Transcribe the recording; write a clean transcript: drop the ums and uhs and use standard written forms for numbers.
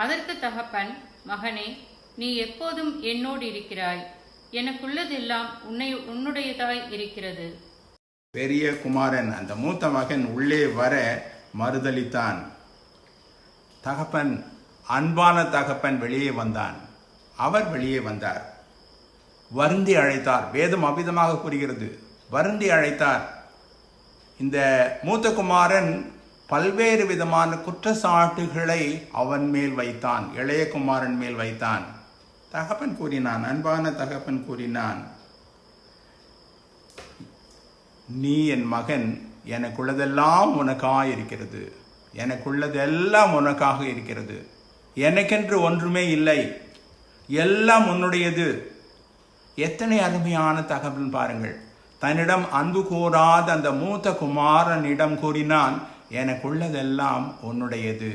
அதற்கு தகப்பன், மகனே, நீ எப்போதும் என்னோடு இருக்கிறாய், எனக்குள்ளதெல்லாம் உன்னுடையதாய் இருக்கிறது. பெரிய குமாரன் அந்த மூத்த மகன் உள்ளே வர மறுதளித்தான். தகப்பன், அன்பான தகப்பன் வெளியே வந்தான். அவர் வெளியே வந்தார், வருந்தி அழைத்தார். வேதம் அபிதமாக கூறுகிறது, வருந்தி அழைத்தார். இந்த மூத்த குமாரன் பல்வேறு விதமான குற்றச்சாட்டுகளை அவன் மேல் வைத்தான், இளைய குமாரன் மேல் வைத்தான். தகப்பன் கூறினான், அன்பான தகப்பன் கூறினான், நீ என் மகன், எனக்குள்ளதெல்லாம் உனக்காக இருக்கிறது, எனக்குள்ளதெல்லாம் உனக்காக இருக்கிறது, எனக்கென்று ஒன்றுமே இல்லை, எல்லாம் உன்னுடையது. எத்தனை அருமையான தகவல் பாருங்கள். தன்னிடம் அன்பு கூறாத அந்த மூத்த குமாரனிடம் கூறினான், எனக்குள்ளதெல்லாம் உன்னுடையது.